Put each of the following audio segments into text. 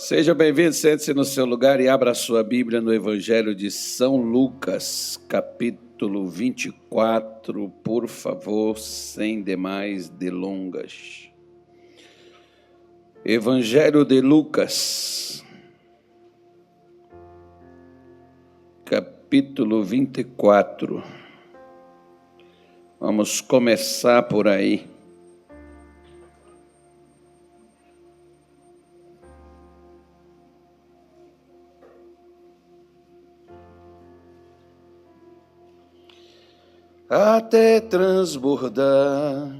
Seja bem-vindo, sente-se no seu lugar e abra a sua Bíblia no Evangelho de São Lucas, capítulo 24, por favor, sem demais delongas. Evangelho de Lucas, capítulo 24. Vamos começar por aí. Até transbordar.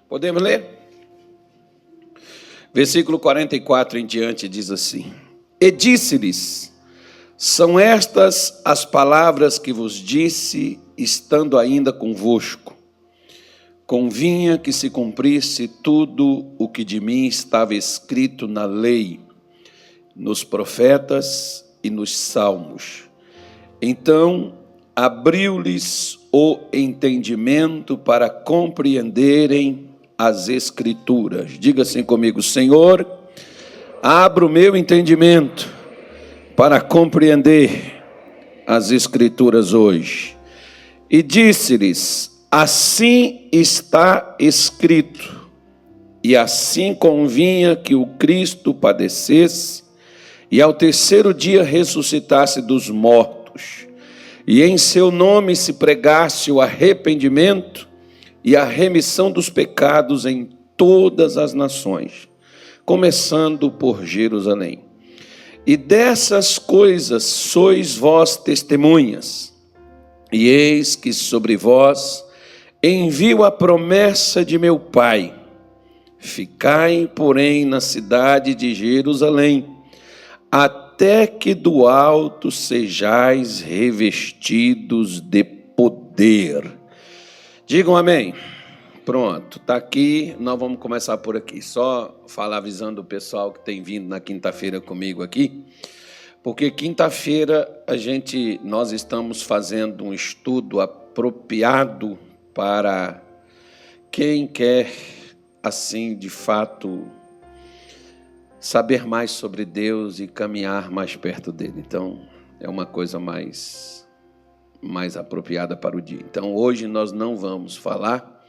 Podemos ler? Versículo 44 em diante diz assim: E disse-lhes: São estas as palavras que vos disse, estando ainda convosco. Convinha que se cumprisse tudo o que de mim estava escrito na lei, nos profetas e nos salmos. Então abriu-lhes o entendimento para compreenderem as Escrituras. Diga assim comigo: Senhor, abra o meu entendimento para compreender as Escrituras hoje. E disse-lhes: Assim está escrito, e assim convinha que o Cristo padecesse e ao terceiro dia ressuscitasse dos mortos, e em seu nome se pregasse o arrependimento e a remissão dos pecados em todas as nações, começando por Jerusalém. E dessas coisas sois vós testemunhas, e eis que sobre vós envio a promessa de meu Pai. Ficai, porém, na cidade de Jerusalém, até que do alto sejais revestidos de poder. Digam amém. Pronto, está aqui, nós vamos começar por aqui. Só falar avisando o pessoal que tem vindo na quinta-feira comigo aqui, porque quinta-feira nós estamos fazendo um estudo apropriado para quem quer, assim, de fato, saber mais sobre Deus e caminhar mais perto dele. Então, é uma coisa mais apropriada para o dia. Então, hoje nós não vamos falar,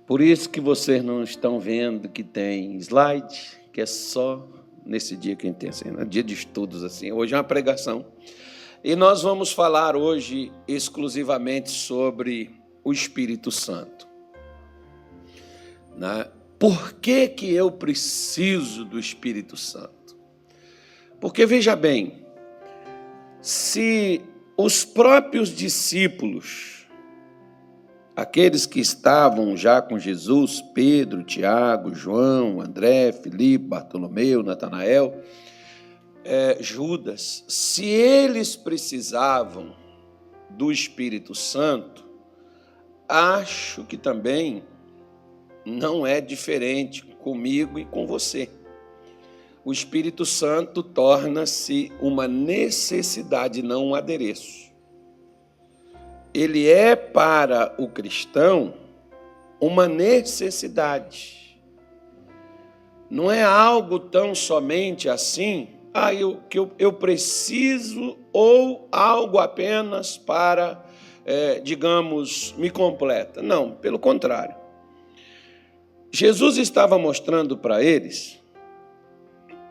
por isso que vocês não estão vendo que tem slide, que é só nesse dia que a gente tem, assim, no dia de estudos, assim. Hoje é uma pregação. E nós vamos falar hoje exclusivamente sobre o Espírito Santo. Por que eu preciso do Espírito Santo? Porque, veja bem, se os próprios discípulos, aqueles que estavam já com Jesus, Pedro, Tiago, João, André, Filipe, Bartolomeu, Natanael, Judas, se eles precisavam do Espírito Santo, acho que também não é diferente comigo e com você. O Espírito Santo torna-se uma necessidade, não um adereço. Ele é para o cristão uma necessidade. Não é algo tão somente assim, eu preciso, ou algo apenas para, digamos, me completa. Não, pelo contrário. Jesus estava mostrando para eles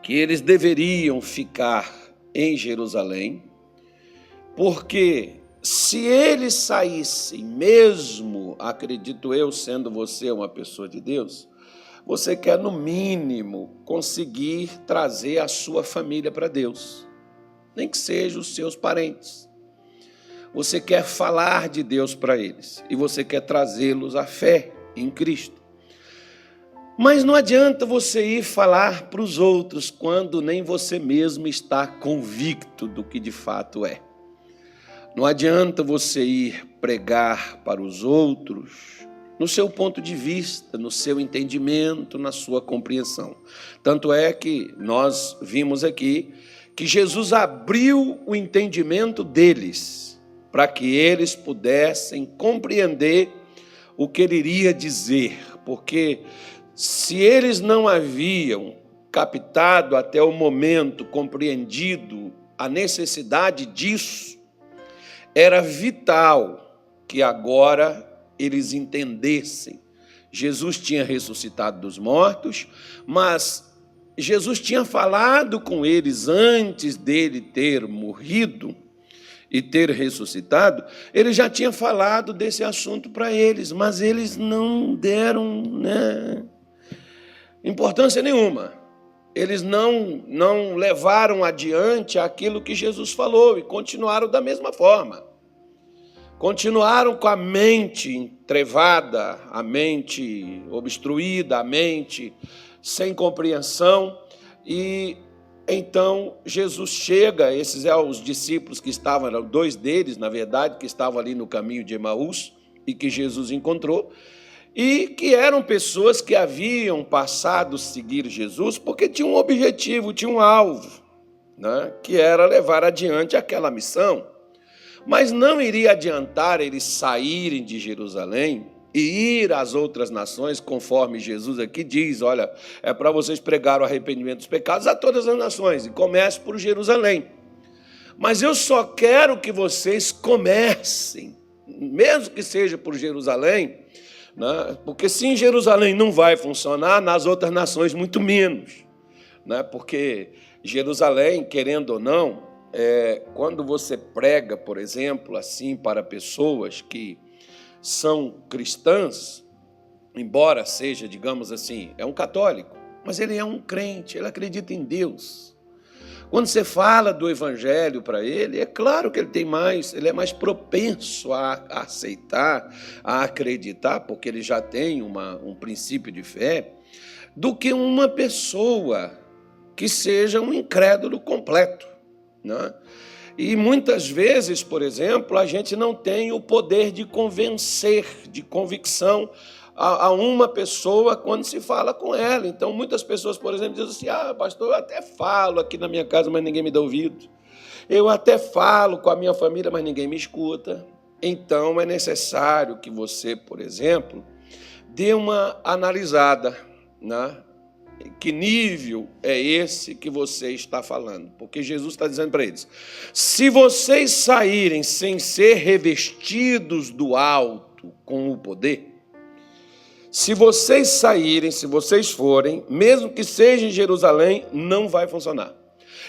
que eles deveriam ficar em Jerusalém, porque se eles saíssem, mesmo, acredito eu, sendo você uma pessoa de Deus, você quer, no mínimo, conseguir trazer a sua família para Deus, nem que sejam os seus parentes. Você quer falar de Deus para eles, e você quer trazê-los à fé em Cristo. Mas não adianta você ir falar para os outros quando nem você mesmo está convicto do que de fato é. Não adianta você ir pregar para os outros no seu ponto de vista, no seu entendimento, na sua compreensão. Tanto é que nós vimos aqui que Jesus abriu o entendimento deles para que eles pudessem compreender o que ele iria dizer, porque se eles não haviam captado até o momento, compreendido a necessidade disso, era vital que agora eles entendessem. Jesus tinha ressuscitado dos mortos, mas Jesus tinha falado com eles antes dele ter morrido e ter ressuscitado. Ele já tinha falado desse assunto para eles, mas eles não deram importância nenhuma. Eles não levaram adiante aquilo que Jesus falou e continuaram da mesma forma. Continuaram com a mente entrevada, a mente obstruída, a mente sem compreensão. E então Jesus chega, esses são os discípulos que estavam, eram dois deles, na verdade, que estavam ali no caminho de Emaús e que Jesus encontrou, e que eram pessoas que haviam passado a seguir Jesus porque tinham um objetivo, tinham um alvo, que era levar adiante aquela missão. Mas não iria adiantar eles saírem de Jerusalém e ir às outras nações, conforme Jesus aqui diz, olha, é para vocês pregar o arrependimento dos pecados a todas as nações, e comece por Jerusalém. Mas eu só quero que vocês comecem, mesmo que seja por Jerusalém, porque se em Jerusalém não vai funcionar, nas outras nações muito menos. Porque Jerusalém, querendo ou não, quando você prega, por exemplo, assim para pessoas que são cristãs, embora seja, digamos assim, é um católico, mas ele é um crente, ele acredita em Deus. Quando você fala do evangelho para ele, é claro que ele é mais propenso a aceitar, a acreditar, porque ele já tem um princípio de fé, do que uma pessoa que seja um incrédulo completo. E muitas vezes, por exemplo, a gente não tem o poder de convencer, de convicção a uma pessoa quando se fala com ela. Então, muitas pessoas, por exemplo, dizem assim, pastor, eu até falo aqui na minha casa, mas ninguém me dá ouvido. Eu até falo com a minha família, mas ninguém me escuta. Então, é necessário que você, por exemplo, dê uma analisada, que nível é esse que você está falando? Porque Jesus está dizendo para eles, se vocês saírem sem ser revestidos do alto com o poder, se vocês saírem, se vocês forem, mesmo que seja em Jerusalém, não vai funcionar.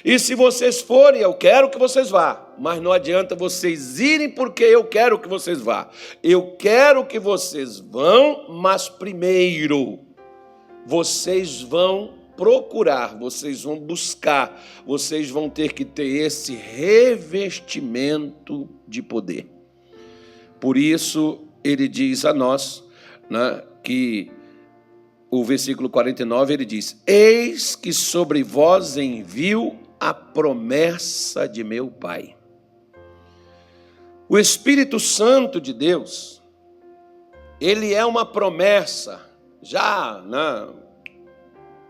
E se vocês forem, eu quero que vocês vá, mas não adianta vocês irem porque eu quero que vocês vá. Eu quero que vocês vão, mas primeiro vocês vão procurar, vocês vão buscar, vocês vão ter que ter esse revestimento de poder. Por isso, ele diz a nós, que o versículo 49, ele diz, eis que sobre vós envio a promessa de meu Pai. O Espírito Santo de Deus, ele é uma promessa, já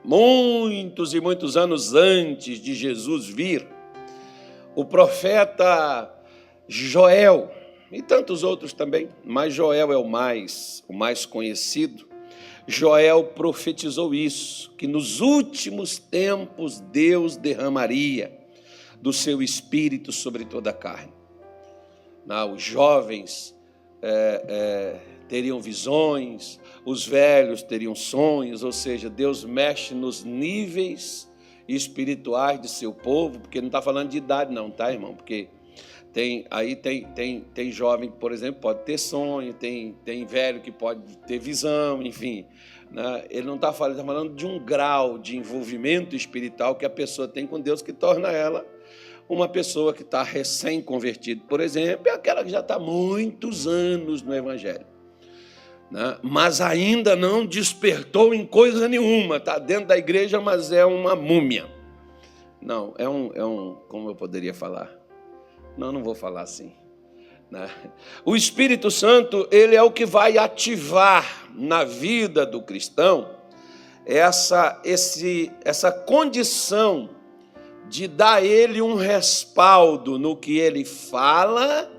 muitos e muitos anos antes de Jesus vir, o profeta Joel, e tantos outros também, mas Joel é o mais conhecido. Joel profetizou isso, que nos últimos tempos Deus derramaria do seu espírito sobre toda a carne. Os jovens teriam visões, os velhos teriam sonhos, ou seja, Deus mexe nos níveis espirituais de seu povo, porque não está falando de idade não, tá, irmão? Porque tem jovem, por exemplo, pode ter sonho, tem velho que pode ter visão, enfim. Ele não está falando, está falando de um grau de envolvimento espiritual que a pessoa tem com Deus, que torna ela uma pessoa que está recém-convertida, por exemplo, é aquela que já está há muitos anos no Evangelho, mas ainda não despertou em coisa nenhuma, está dentro da igreja, mas é uma múmia. Não, como eu poderia falar? Não vou falar assim. né? O Espírito Santo, ele é o que vai ativar na vida do cristão essa condição de dar a ele um respaldo no que ele fala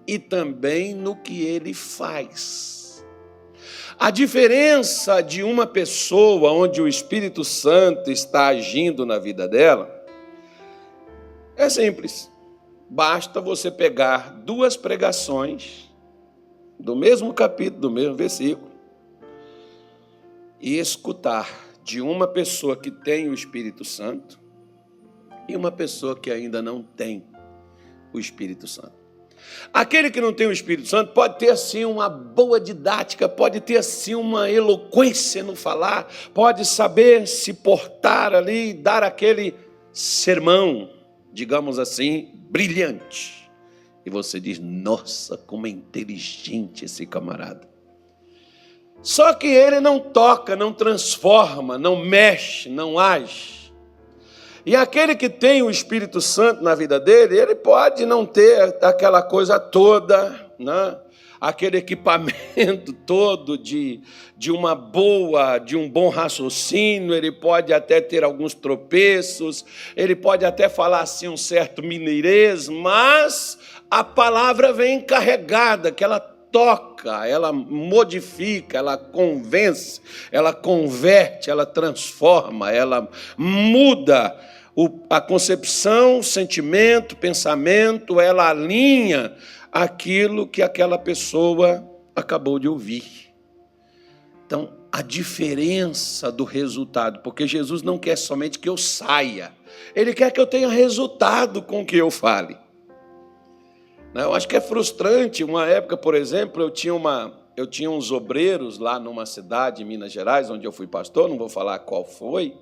e também no que ele faz. A diferença de uma pessoa onde o Espírito Santo está agindo na vida dela é simples. Basta você pegar 2 pregações do mesmo capítulo, do mesmo versículo, e escutar de uma pessoa que tem o Espírito Santo e uma pessoa que ainda não tem o Espírito Santo. Aquele que não tem o Espírito Santo pode ter assim uma boa didática, pode ter assim uma eloquência no falar, pode saber se portar ali, dar aquele sermão, digamos assim, brilhante. E você diz, nossa, como é inteligente esse camarada. Só que ele não toca, não transforma, não mexe, não age. E aquele que tem o Espírito Santo na vida dele, ele pode não ter aquela coisa toda, né? Aquele equipamento todo de um bom raciocínio, ele pode até ter alguns tropeços, ele pode até falar assim um certo mineirês, mas a palavra vem carregada, que ela toca, ela modifica, ela convence, ela converte, ela transforma, ela muda a concepção, o sentimento, o pensamento, ela alinha aquilo que aquela pessoa acabou de ouvir. Então, a diferença do resultado, porque Jesus não quer somente que eu saia, Ele quer que eu tenha resultado com o que eu fale. Eu acho que é frustrante. Uma época, por exemplo, eu tinha uns obreiros lá numa cidade em Minas Gerais, onde eu fui pastor, não vou falar qual foi.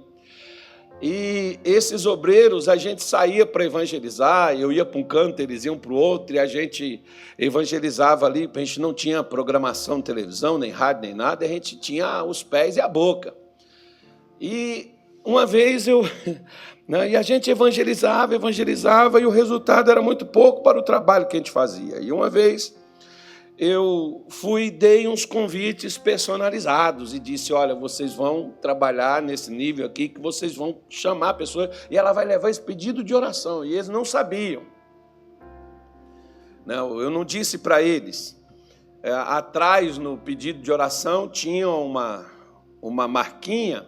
E esses obreiros, a gente saía para evangelizar, eu ia para um canto, eles iam para o outro, e a gente evangelizava ali, a gente não tinha programação de televisão, nem rádio, nem nada, a gente tinha os pés e a boca. E uma vez e a gente evangelizava, e o resultado era muito pouco para o trabalho que a gente fazia. E uma vez eu dei uns convites personalizados e disse, olha, vocês vão trabalhar nesse nível aqui, que vocês vão chamar a pessoa e ela vai levar esse pedido de oração. E eles não sabiam. Eu não disse para eles. Atrás, no pedido de oração, tinha uma marquinha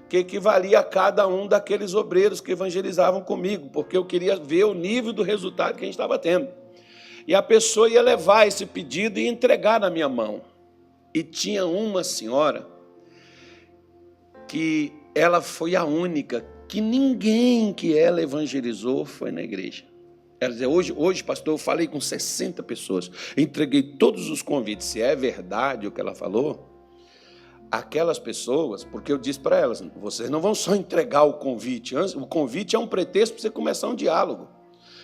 que equivalia a cada um daqueles obreiros que evangelizavam comigo, porque eu queria ver o nível do resultado que a gente estava tendo. E a pessoa ia levar esse pedido e entregar na minha mão. E tinha uma senhora que ela foi a única, que ninguém que ela evangelizou foi na igreja. Ela dizia, hoje, pastor, eu falei com 60 pessoas, entreguei todos os convites. Se é verdade o que ela falou, aquelas pessoas, porque eu disse para elas, vocês não vão só entregar o convite é um pretexto para você começar um diálogo.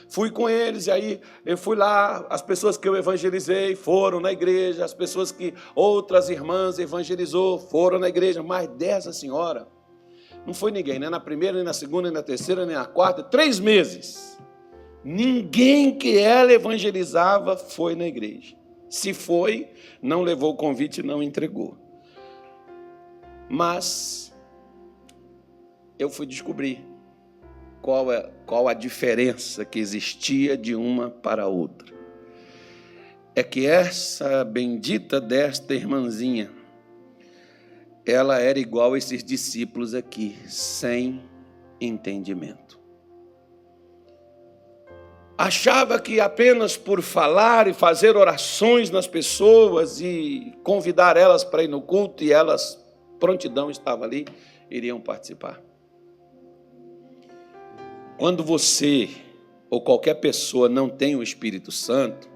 Fui com eles, e aí eu fui lá, as pessoas que eu evangelizei foram na igreja, as pessoas que outras irmãs evangelizou foram na igreja, mas dessa senhora, não foi ninguém, nem na primeira, nem na segunda, nem na terceira, nem na quarta, 3 meses. Ninguém que ela evangelizava foi na igreja. Se foi, não levou o convite e não entregou. Mas eu fui descobrir qual a diferença que existia de uma para a outra. É que essa bendita desta irmãzinha, ela era igual a esses discípulos aqui, sem entendimento. Achava que apenas por falar e fazer orações nas pessoas e convidar elas para ir no culto, e elas, prontidão, estavam ali, iriam participar. Quando você ou qualquer pessoa não tem o Espírito Santo,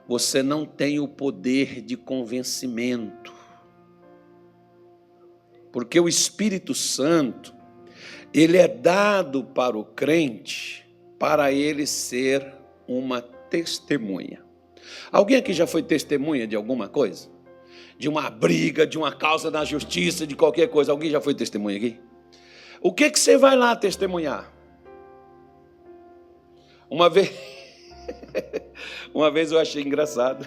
você não tem o poder de convencimento. Porque o Espírito Santo, ele é dado para o crente para ele ser uma testemunha. Alguém aqui já foi testemunha de alguma coisa? De uma briga, de uma causa na justiça, de qualquer coisa. Alguém já foi testemunha aqui? O que você vai lá testemunhar? Uma vez Uma vez eu achei engraçado.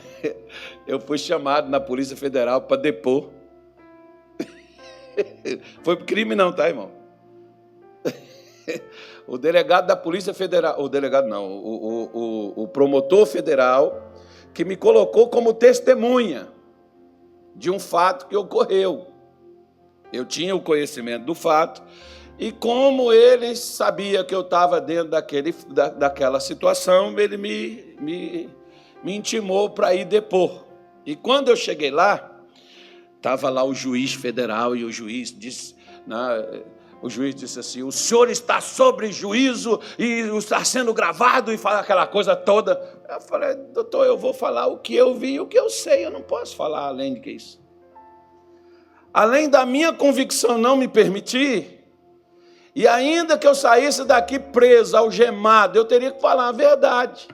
Eu fui chamado na Polícia Federal para depor. Foi por crime não, tá, irmão? O delegado da Polícia Federal, o delegado não, o promotor federal, que me colocou como testemunha de um fato que ocorreu. Eu tinha o conhecimento do fato, e como ele sabia que eu estava dentro daquela situação, ele me intimou para ir depor. E quando eu cheguei lá, estava lá o juiz federal, e o juiz disse assim: o senhor está sob juízo e está sendo gravado, e fala aquela coisa toda. Eu falei: doutor, eu vou falar o que eu vi e o que eu sei, eu não posso falar além de que isso. Além da minha convicção não me permitir, e ainda que eu saísse daqui preso, algemado, eu teria que falar a verdade.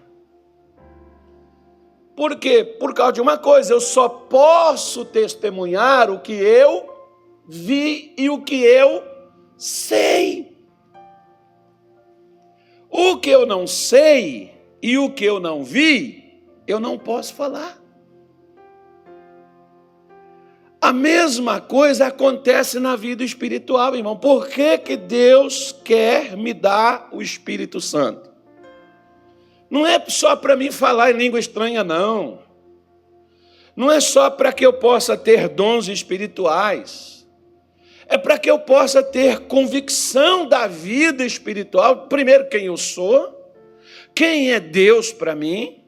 Por quê? Por causa de uma coisa: eu só posso testemunhar o que eu vi e o que eu sei. O que eu não sei e o que eu não vi, eu não posso falar. A mesma coisa acontece na vida espiritual, irmão. Por que que Deus quer me dar o Espírito Santo? Não é só para mim falar em língua estranha, não. Não é só para que eu possa ter dons espirituais. É para que eu possa ter convicção da vida espiritual. Primeiro, quem eu sou, quem é Deus para mim,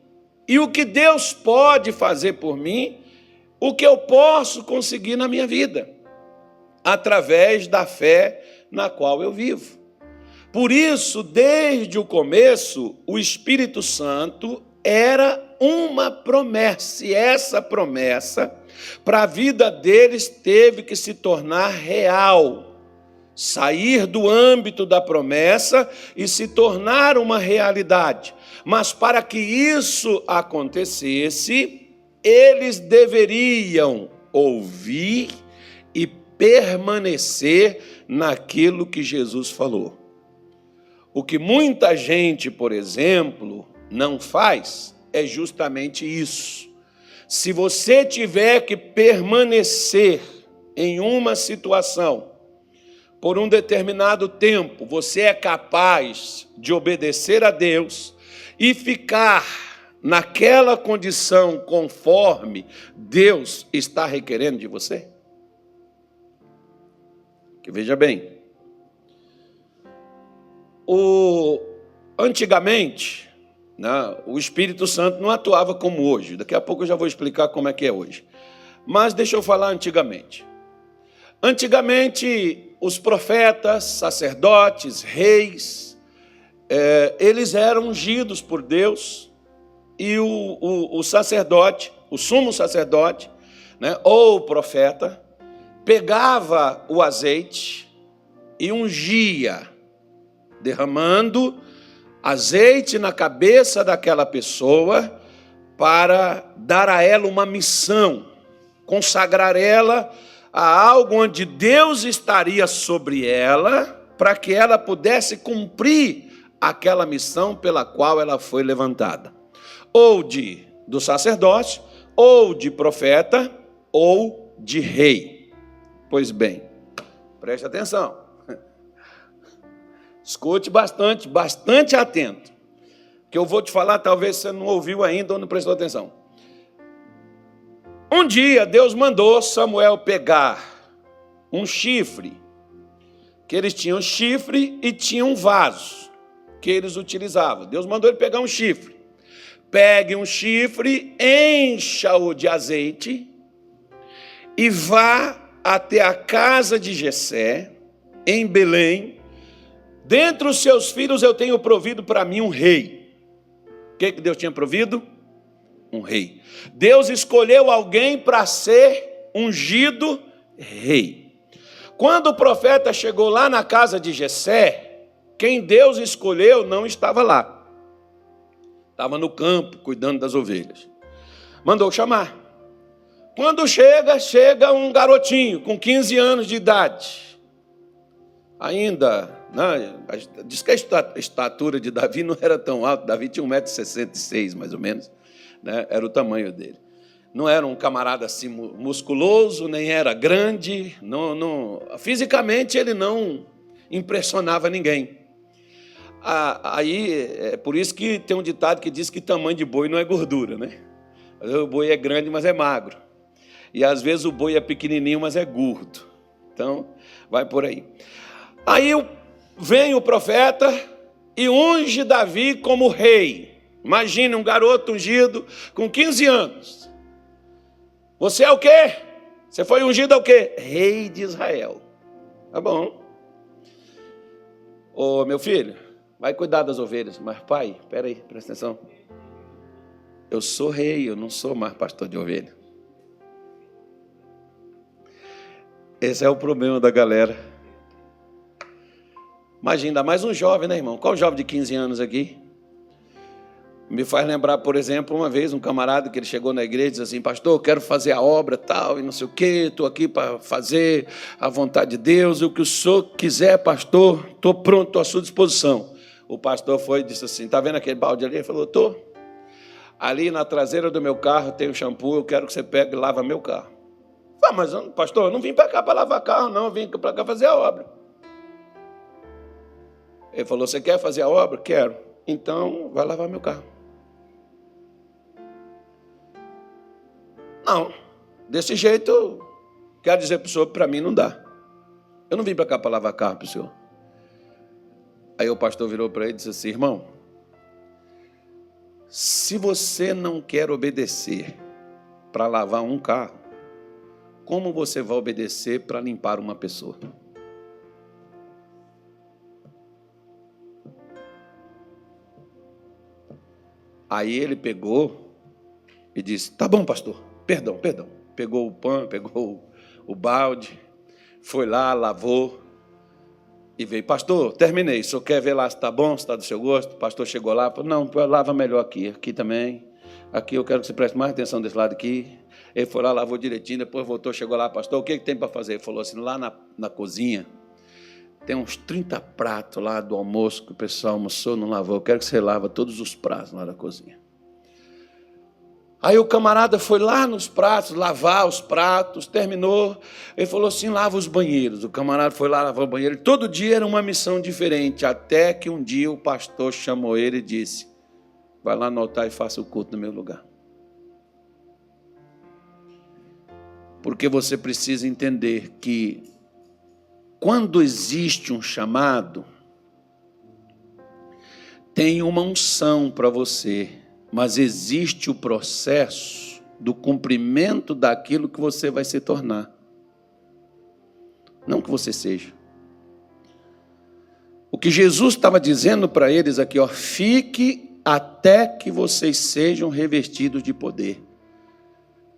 e o que Deus pode fazer por mim, o que eu posso conseguir na minha vida, através da fé na qual eu vivo. Por isso, desde o começo, o Espírito Santo era uma promessa, e essa promessa, para a vida deles, teve que se tornar real, sair do âmbito da promessa e se tornar uma realidade. Mas para que isso acontecesse, eles deveriam ouvir e permanecer naquilo que Jesus falou. O que muita gente, por exemplo, não faz é justamente isso. Se você tiver que permanecer em uma situação por um determinado tempo, você é capaz de obedecer a Deus e ficar naquela condição conforme Deus está requerendo de você? Que veja bem, antigamente, o Espírito Santo não atuava como hoje. Daqui a pouco eu já vou explicar como é que é hoje. Mas deixa eu falar antigamente. Antigamente, os profetas, sacerdotes, reis, eles eram ungidos por Deus. E o sacerdote, o sumo sacerdote, ou o profeta, pegava o azeite e ungia, derramando azeite na cabeça daquela pessoa para dar a ela uma missão, consagrar ela a algo onde Deus estaria sobre ela, para que ela pudesse cumprir aquela missão pela qual ela foi levantada. Ou do sacerdote, ou de profeta, ou de rei. Pois bem, preste atenção. Escute bastante atento. Que eu vou te falar, talvez você não ouviu ainda ou não prestou atenção. Um dia Deus mandou Samuel pegar um chifre, que eles tinham chifre e tinham um vaso que eles utilizavam. Deus mandou ele pegar um chifre. Pegue um chifre, encha-o de azeite e vá até a casa de Jessé, em Belém. Dentre os seus filhos eu tenho provido para mim um rei. O que Deus tinha provido? Um rei. Deus escolheu alguém para ser ungido rei. Quando o profeta chegou lá na casa de Jessé, quem Deus escolheu não estava lá. Estava no campo, cuidando das ovelhas. Mandou chamar. Quando chega um garotinho com 15 anos de idade, ainda Não, diz que a estatura de Davi não era tão alta. Davi tinha 1,66 m, mais ou menos, né? Era o tamanho dele. Não era um camarada assim musculoso, nem era grande. Fisicamente ele não impressionava ninguém. Aí é por isso que tem um ditado que diz que tamanho de boi não é gordura, né? O boi é grande, mas é magro. E às vezes o boi é pequenininho, mas é gordo. Então, vai por aí. Aí vem o profeta e unge Davi como rei. Imagine um garoto ungido com 15 anos. Você é o quê? Você foi ungido ao quê? Rei de Israel. Tá bom. Ô, meu filho, vai cuidar das ovelhas. Mas, pai, espera aí, presta atenção. Eu sou rei, eu não sou mais pastor de ovelha. Esse é o problema da galera. Imagina, ainda mais um jovem, né, irmão? Qual jovem de 15 anos aqui? Me faz lembrar, por exemplo, uma vez um camarada que ele chegou na igreja e disse assim: pastor, eu quero fazer a obra tal e não sei o quê, estou aqui para fazer a vontade de Deus, e o que o senhor quiser, pastor, estou pronto, estou à sua disposição. O pastor foi e disse assim: está vendo aquele balde ali? Ele falou: estou. Ali na traseira do meu carro tem um shampoo, eu quero que você pegue e lava meu carro. Mas pastor, eu não vim para cá para lavar carro, não, eu vim para cá fazer a obra. Ele falou: você quer fazer a obra? Quero. Então, vai lavar meu carro. Não, desse jeito, quero dizer para o senhor, para mim não dá. Eu não vim para cá para lavar carro para o senhor. Aí o pastor virou para ele e disse assim: irmão, se você não quer obedecer para lavar um carro, como você vai obedecer para limpar uma pessoa? Aí ele pegou e disse: tá bom, pastor, perdão. Pegou o pano, pegou o balde, foi lá, lavou e veio: pastor, terminei, o senhor quer ver lá se está bom, se está do seu gosto? O pastor chegou lá, falou: não, lava melhor aqui também. Aqui eu quero que você preste mais atenção desse lado aqui. Ele foi lá, lavou direitinho, depois voltou, chegou lá: pastor, o que tem para fazer? Ele falou assim: lá na cozinha tem uns 30 pratos lá do almoço que o pessoal almoçou, não lavou. Eu quero que você lava todos os pratos lá da cozinha. Aí o camarada foi lá nos pratos, lavar os pratos, terminou. Ele falou assim: lava os banheiros. O camarada foi lá lavar o banheiro. Todo dia era uma missão diferente, até que um dia o pastor chamou ele e disse: vai lá no altar e faça o culto no meu lugar. Porque você precisa entender que quando existe um chamado, tem uma unção para você, mas existe o processo do cumprimento daquilo que você vai se tornar. Não que você seja. O que Jesus estava dizendo para eles aqui, ó: fique até que vocês sejam revestidos de poder.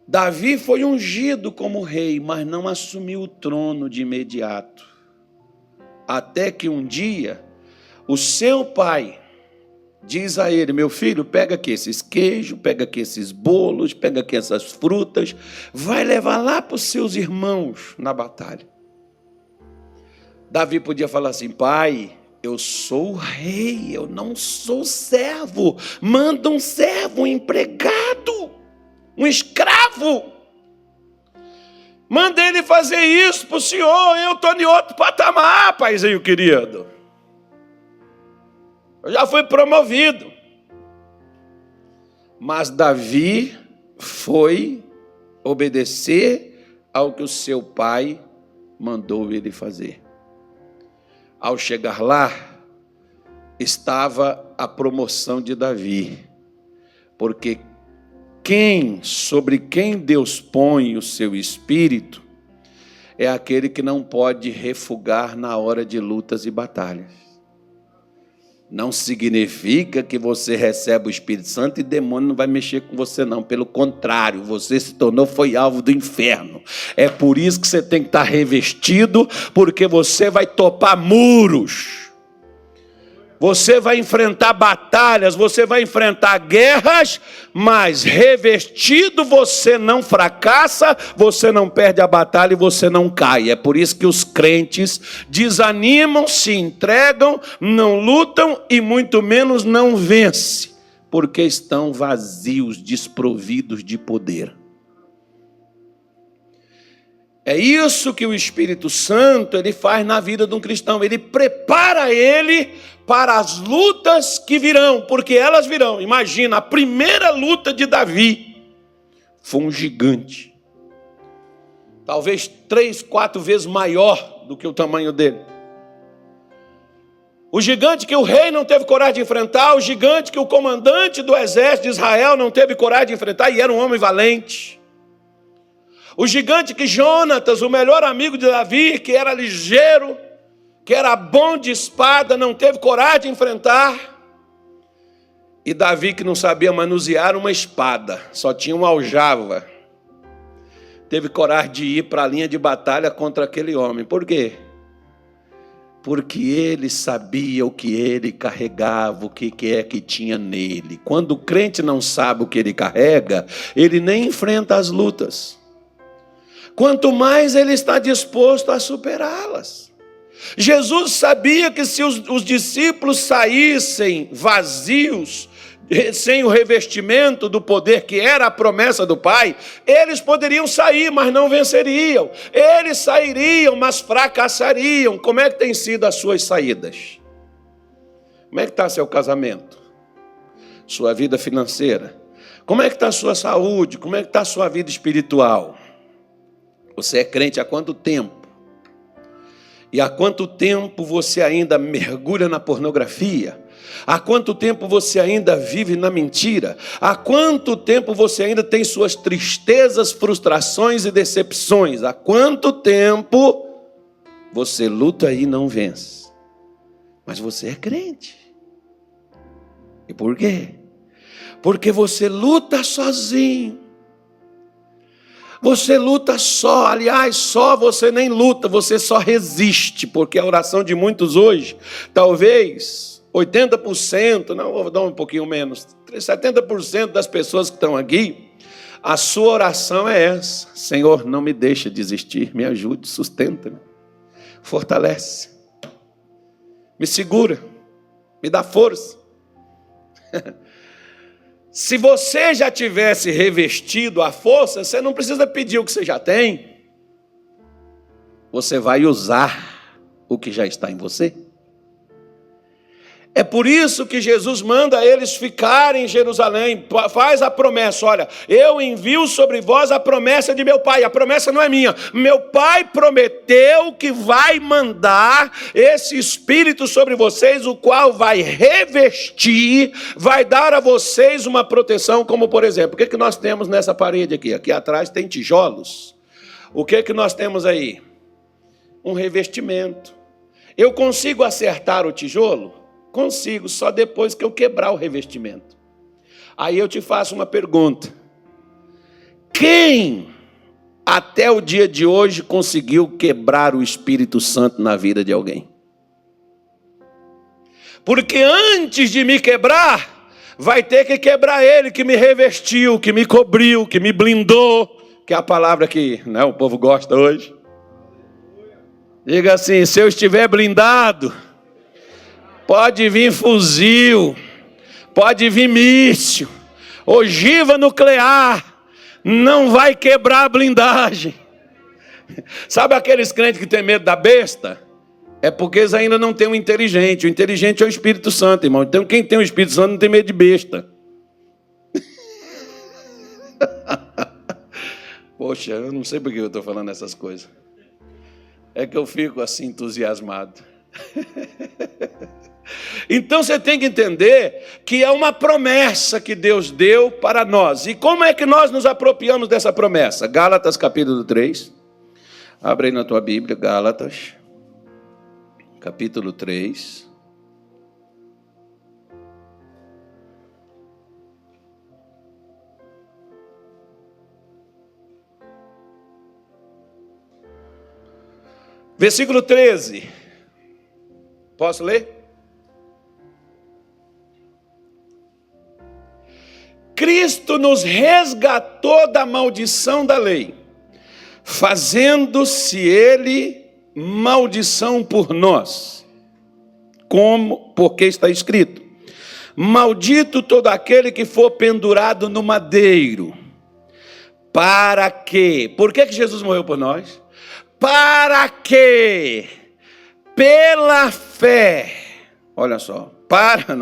Davi foi ungido como rei, mas não assumiu o trono de imediato. Até que um dia, o seu pai diz a ele: meu filho, pega aqui esses queijos, pega aqui esses bolos, pega aqui essas frutas, vai levar lá para os seus irmãos na batalha. Davi podia falar assim: pai, eu sou o rei, eu não sou servo. Manda um servo, um empregado, um escravo. Manda ele fazer isso para o senhor, eu estou em outro patamar, paizinho querido. Eu já fui promovido. Mas Davi foi obedecer ao que o seu pai mandou ele fazer. Ao chegar lá, estava a promoção de Davi, porque sobre quem Deus põe o seu espírito é aquele que não pode refugar na hora de lutas e batalhas. Não significa que você recebe o Espírito Santo e demônio não vai mexer com você, não. Pelo contrário, você foi alvo do inferno. É por isso que você tem que estar revestido, porque você vai topar muros. Você vai enfrentar batalhas, você vai enfrentar guerras, mas revestido você não fracassa, você não perde a batalha e você não cai. É por isso que os crentes desanimam, se entregam, não lutam e muito menos não vencem, porque estão vazios, desprovidos de poder. É isso que o Espírito Santo ele faz na vida de um cristão. Ele prepara ele para as lutas que virão, porque elas virão. Imagina, a primeira luta de Davi foi um gigante. Talvez 3, 4 vezes maior do que o tamanho dele. O gigante que o rei não teve coragem de enfrentar, o gigante que o comandante do exército de Israel não teve coragem de enfrentar, e era um homem valente. O gigante que Jonatas, o melhor amigo de Davi, que era ligeiro, que era bom de espada, não teve coragem de enfrentar. E Davi, que não sabia manusear uma espada, só tinha uma aljava, teve coragem de ir para a linha de batalha contra aquele homem. Por quê? Porque ele sabia o que ele carregava, o que é que tinha nele. Quando o crente não sabe o que ele carrega, ele nem enfrenta as lutas. Quanto mais ele está disposto a superá-las. Jesus sabia que se os discípulos saíssem vazios, sem o revestimento do poder que era a promessa do Pai, eles poderiam sair, mas não venceriam. Eles sairiam, mas fracassariam. Como é que tem sido as suas saídas? Como é que está seu casamento? Sua vida financeira? Como é que está a sua saúde? Como é que está a sua vida espiritual? Você é crente há quanto tempo? E há quanto tempo você ainda mergulha na pornografia? Há quanto tempo você ainda vive na mentira? Há quanto tempo você ainda tem suas tristezas, frustrações e decepções? Há quanto tempo você luta e não vence? Mas você é crente. E por quê? Porque você luta sozinho. Você luta só, aliás, só você nem luta, você só resiste, porque a oração de muitos hoje, talvez 80%, não, vou dar um pouquinho menos, 70% das pessoas que estão aqui, a sua oração é essa: Senhor, não me deixa desistir, me ajude, sustenta-me, fortalece, me segura, me dá força. Se você já tivesse revestido a força, você não precisa pedir o que você já tem. Você vai usar o que já está em você. É por isso que Jesus manda eles ficarem em Jerusalém, faz a promessa: olha, eu envio sobre vós a promessa de meu Pai. A promessa não é minha, meu Pai prometeu que vai mandar esse Espírito sobre vocês, o qual vai revestir, vai dar a vocês uma proteção, como por exemplo, o que nós temos nessa parede aqui? Aqui atrás tem tijolos. O que nós temos aí? Um revestimento. Eu consigo acertar o tijolo? Consigo, só depois que eu quebrar o revestimento. Aí eu te faço uma pergunta: quem até o dia de hoje conseguiu quebrar o Espírito Santo na vida de alguém? Porque antes de me quebrar, vai ter que quebrar ele que me revestiu, que me cobriu, que me blindou, que é a palavra que, né, o povo gosta hoje. Diga assim: se eu estiver blindado, pode vir fuzil, pode vir míssil, ogiva nuclear, não vai quebrar a blindagem. Sabe aqueles crentes que têm medo da besta? É porque eles ainda não têm o inteligente. O inteligente é o Espírito Santo, irmão. Então quem tem o Espírito Santo não tem medo de besta. Poxa, eu não sei por que eu estou falando essas coisas. É que eu fico assim entusiasmado. Então você tem que entender que é uma promessa que Deus deu para nós. E como é que nós nos apropriamos dessa promessa? Gálatas capítulo 3. Abre aí na tua Bíblia, Gálatas capítulo 3. Versículo 13. Posso ler? Cristo nos resgatou da maldição da lei, fazendo-se ele maldição por nós, porque está escrito: maldito todo aquele que for pendurado no madeiro. Para quê? Por que Jesus morreu por nós? Para que, pela fé, olha só,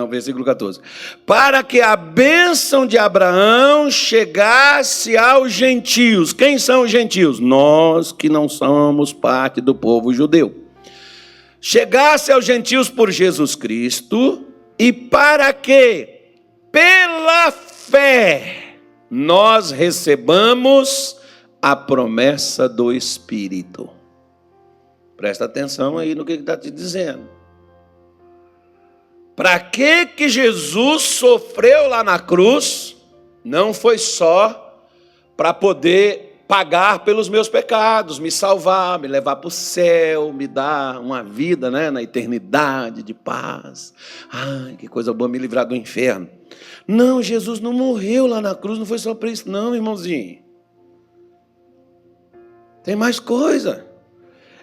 versículo 14, para que a bênção de Abraão chegasse aos gentios. Quem são os gentios? Nós que não somos parte do povo judeu. Chegasse aos gentios por Jesus Cristo, e para que, pela fé, nós recebamos a promessa do Espírito. Presta atenção aí no que está te dizendo. Para que Jesus sofreu lá na cruz? Não foi só para poder pagar pelos meus pecados, me salvar, me levar para o céu, me dar uma vida, né, na eternidade de paz. Ai, que coisa boa, me livrar do inferno. Não, Jesus não morreu lá na cruz, não foi só para isso não, irmãozinho. Tem mais coisa.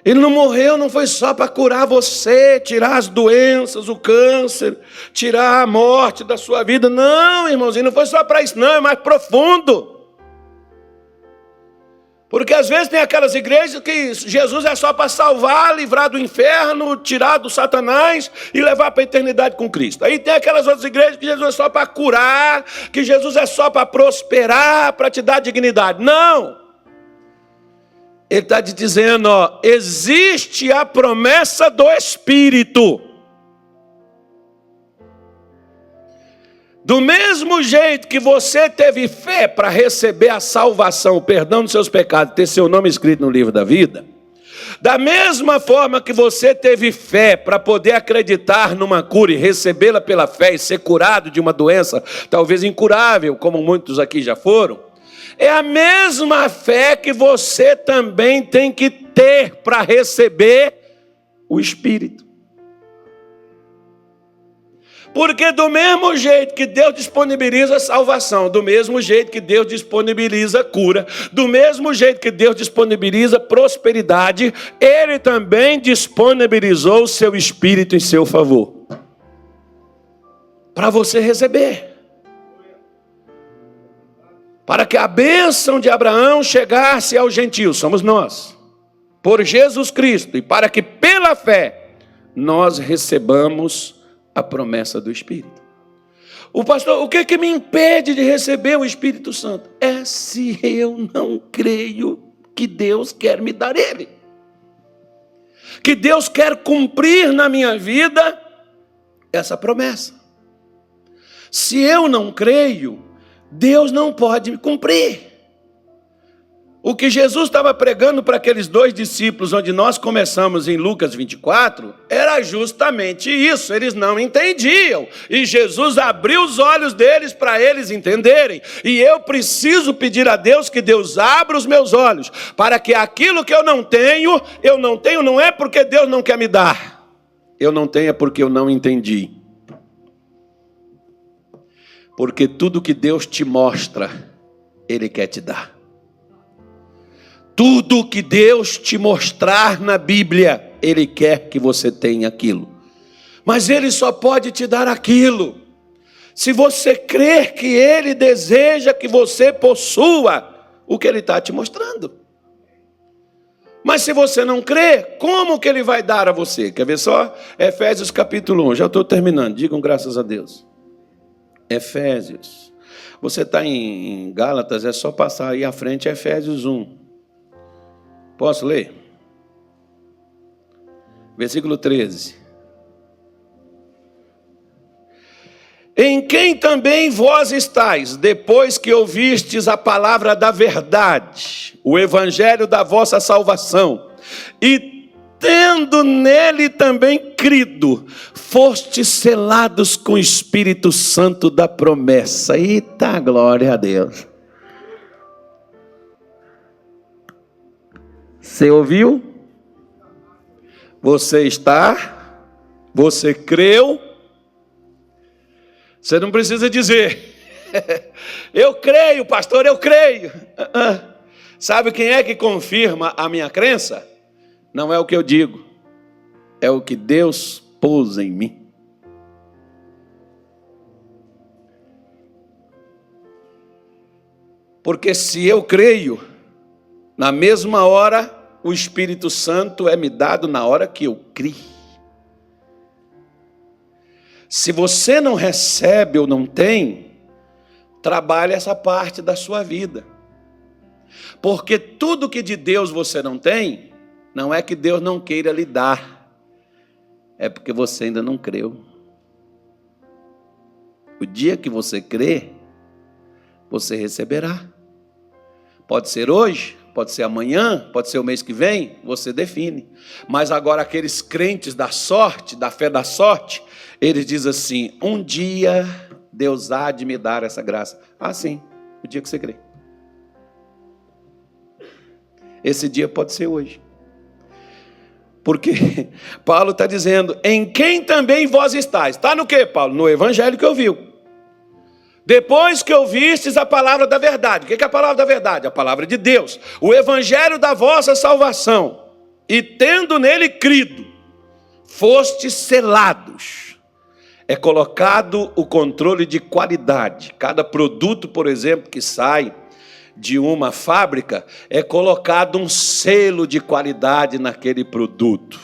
Ele não morreu, não foi só para curar você, tirar as doenças, o câncer, tirar a morte da sua vida. Não, irmãozinho, não foi só para isso não, é mais profundo. Porque às vezes tem aquelas igrejas que Jesus é só para salvar, livrar do inferno, tirar do Satanás e levar para a eternidade com Cristo. Aí tem aquelas outras igrejas que Jesus é só para curar, que Jesus é só para prosperar, para te dar dignidade. Não! Ele está te dizendo, ó, existe a promessa do Espírito. Do mesmo jeito que você teve fé para receber a salvação, o perdão dos seus pecados, ter seu nome escrito no livro da vida, da mesma forma que você teve fé para poder acreditar numa cura e recebê-la pela fé e ser curado de uma doença talvez incurável, como muitos aqui já foram, é a mesma fé que você também tem que ter para receber o Espírito. Porque do mesmo jeito que Deus disponibiliza salvação, do mesmo jeito que Deus disponibiliza cura, do mesmo jeito que Deus disponibiliza prosperidade, Ele também disponibilizou o seu Espírito em seu favor. Para você receber. Para que a bênção de Abraão chegasse aos gentios, somos nós, por Jesus Cristo, e para que pela fé nós recebamos a promessa do Espírito. O pastor, o que me impede de receber o Espírito Santo? É se eu não creio que Deus quer me dar ele. Que Deus quer cumprir na minha vida essa promessa. Se eu não creio, Deus não pode me cumprir. O que Jesus estava pregando para aqueles 2 discípulos, onde nós começamos em Lucas 24, era justamente isso. Eles não entendiam. E Jesus abriu os olhos deles para eles entenderem. E eu preciso pedir a Deus que Deus abra os meus olhos, para que aquilo que eu não tenho não é porque Deus não quer me dar. Eu não tenho é porque eu não entendi. Porque tudo que Deus te mostra, Ele quer te dar. Tudo que Deus te mostrar na Bíblia, Ele quer que você tenha aquilo. Mas Ele só pode te dar aquilo se você crer que Ele deseja que você possua o que Ele está te mostrando. Mas se você não crer, como que Ele vai dar a você? Quer ver só? Efésios capítulo 1, já estou terminando, digam graças a Deus. Efésios. Você está em Gálatas, é só passar aí à frente, Efésios 1. Posso ler? Versículo 13. Em quem também vós estáis, depois que ouvistes a palavra da verdade, o evangelho da vossa salvação, e tendo nele também crido, fostes selados com o Espírito Santo da promessa. Eita, glória a Deus. Você ouviu? Você está? Você creu? Você não precisa dizer. Eu creio, pastor, eu creio. Sabe quem é que confirma a minha crença? Não é o que eu digo, é o que Deus pôs em mim. Porque se eu creio, na mesma hora, o Espírito Santo é me dado na hora que eu criei. Se você não recebe ou não tem, trabalhe essa parte da sua vida. Porque tudo que de Deus você não tem, não é que Deus não queira lhe dar, é porque você ainda não creu. O dia que você crê, você receberá. Pode ser hoje, pode ser amanhã, pode ser o mês que vem, você define. Mas agora aqueles crentes da sorte, da fé da sorte, eles dizem assim, um dia Deus há de me dar essa graça. Ah, sim, o dia que você crê. Esse dia pode ser hoje. Porque Paulo está dizendo, em quem também vós estáis. Está no quê, Paulo? No evangelho que ouviu. Depois que ouvistes a palavra da verdade. O que é a palavra da verdade? A palavra de Deus. O evangelho da vossa salvação. E tendo nele crido, fostes selados. É colocado o controle de qualidade. Cada produto, por exemplo, que sai de uma fábrica, é colocado um selo de qualidade naquele produto.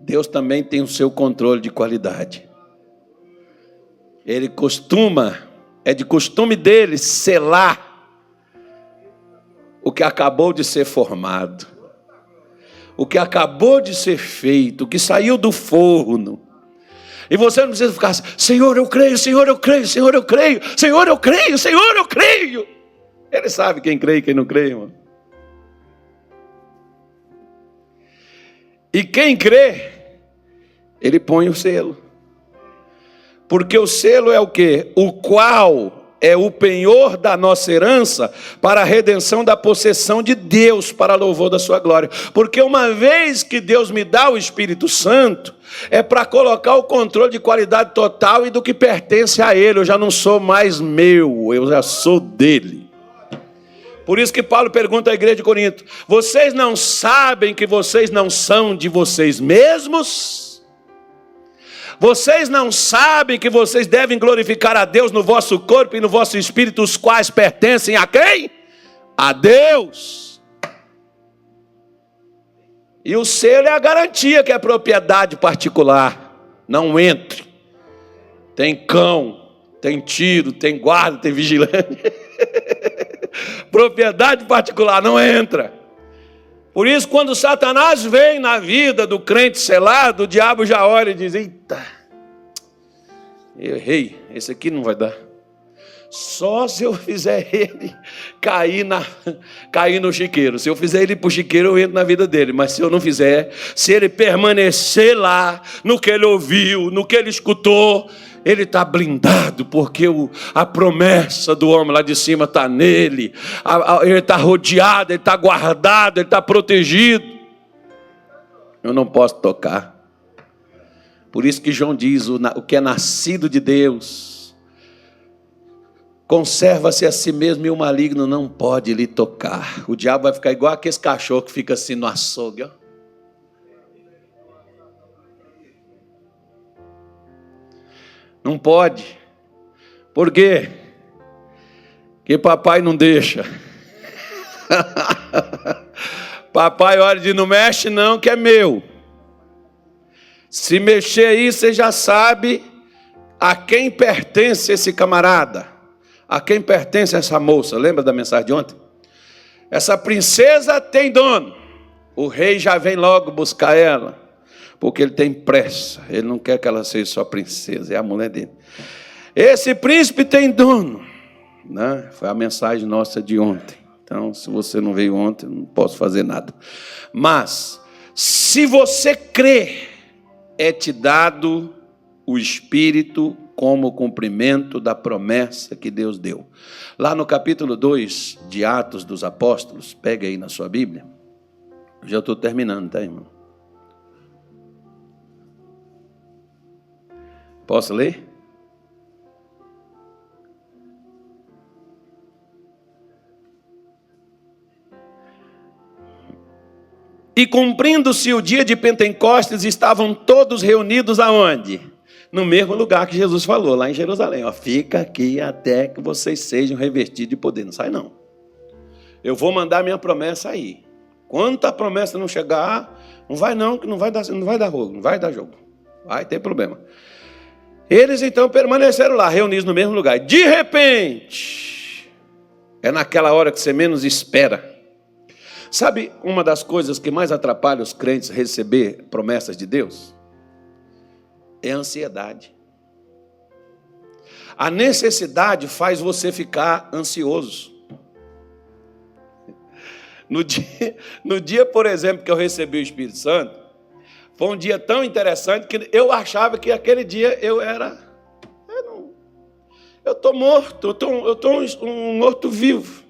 Deus também tem o seu controle de qualidade. Ele é de costume dele selar o que acabou de ser formado, o que acabou de ser feito, o que saiu do forno. E você não precisa ficar assim, Senhor, eu creio, Senhor, eu creio, Senhor, eu creio, Senhor, eu creio, Senhor, eu creio. Ele sabe quem crê e quem não crê, irmão. E quem crê, ele põe o selo. Porque o selo é o quê? O qual é o penhor da nossa herança para a redenção da possessão de Deus, para louvor da sua glória. Porque uma vez que Deus me dá o Espírito Santo, é para colocar o controle de qualidade total e do que pertence a Ele. Eu já não sou mais meu, eu já sou dele. Por isso que Paulo pergunta à igreja de Corinto, vocês não sabem que vocês não são de vocês mesmos? Vocês não sabem que vocês devem glorificar a Deus no vosso corpo e no vosso espírito, os quais pertencem a quem? A Deus. E o selo é a garantia que é propriedade particular. Não entre. Tem cão, tem tiro, tem guarda, tem vigilante. Propriedade particular, não entra. Por isso, quando Satanás vem na vida do crente selado, o diabo já olha e diz, eita, eu errei, esse aqui não vai dar. Só se eu fizer ele cair no chiqueiro. Se eu fizer ele ir para o chiqueiro, eu entro na vida dele. Mas se eu não fizer, se ele permanecer lá, no que ele ouviu, no que ele escutou, ele está blindado, porque a promessa do homem lá de cima está nele. Ele está rodeado, ele está guardado, ele está protegido. Eu não posso tocar. Por isso que João diz, o que é nascido de Deus, conserva-se a si mesmo e o maligno não pode lhe tocar. O diabo vai ficar igual aquele cachorro que fica assim no açougue, ó. Não pode. Por quê? Porque papai não deixa. Papai olha e diz, não mexe não, que é meu. Se mexer aí, você já sabe a quem pertence esse camarada. A quem pertence essa moça. Lembra da mensagem de ontem? Essa princesa tem dono. O rei já vem logo buscar ela. Porque ele tem pressa, ele não quer que ela seja só princesa, é a mulher dele. Esse príncipe tem dono, né? Foi a mensagem nossa de ontem. Então, se você não veio ontem, não posso fazer nada. Mas, se você crê, é te dado o Espírito como cumprimento da promessa que Deus deu. Lá no capítulo 2 de Atos dos Apóstolos, pega aí na sua Bíblia. Já estou terminando, tá, irmão? Posso ler? E cumprindo-se o dia de Pentecostes, estavam todos reunidos aonde? No mesmo lugar que Jesus falou, lá em Jerusalém. Ó, fica aqui até que vocês sejam revestidos de poder. Não sai não. Eu vou mandar minha promessa aí. Quando a promessa não chegar, não vai não, que não vai dar jogo, não vai dar jogo. Vai ter problema. Eles então permaneceram lá, reunidos no mesmo lugar. De repente, é naquela hora que você menos espera. Sabe uma das coisas que mais atrapalha os crentes a receber promessas de Deus? É a ansiedade. A necessidade faz você ficar ansioso. No dia, por exemplo, que eu recebi o Espírito Santo, foi um dia tão interessante que eu achava que aquele dia eu estou morto, eu estou um morto-vivo.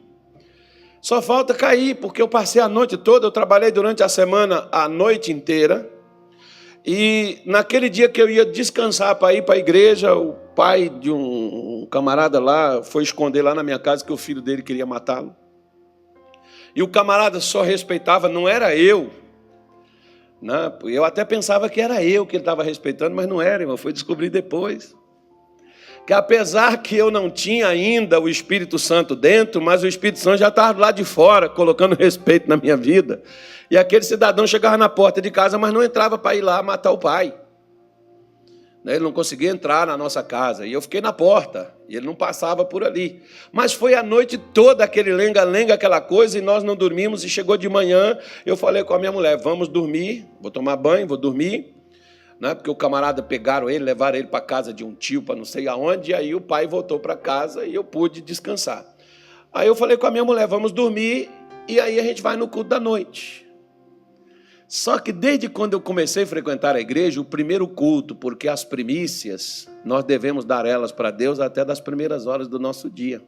Só falta cair, porque eu passei a noite toda, eu trabalhei durante a semana a noite inteira, e naquele dia que eu ia descansar para ir para a igreja, o pai de um camarada lá foi esconder lá na minha casa que o filho dele queria matá-lo. E o camarada só respeitava, não era eu. Né? Eu até pensava que era eu que ele estava respeitando, mas não era, irmão. Fui descobrir depois. Que apesar que eu não tinha ainda o Espírito Santo dentro, mas o Espírito Santo já estava lá de fora, colocando respeito na minha vida. E aquele cidadão chegava na porta de casa, mas não entrava para ir lá matar o pai. Ele não conseguia entrar na nossa casa. E eu fiquei na porta. E ele não passava por ali. Mas foi a noite toda aquele lenga-lenga, aquela coisa, e nós não dormimos. E chegou de manhã, eu falei com a minha mulher, vamos dormir, vou tomar banho, vou dormir. Né? Porque o camarada pegaram ele, levaram ele para casa de um tio, para não sei aonde. E aí o pai voltou para casa e eu pude descansar. Aí eu falei com a minha mulher, vamos dormir. E aí a gente vai no culto da noite. Só que desde quando eu comecei a frequentar a igreja, o primeiro culto, porque as primícias, nós devemos dar elas para Deus até das primeiras horas do nosso dia.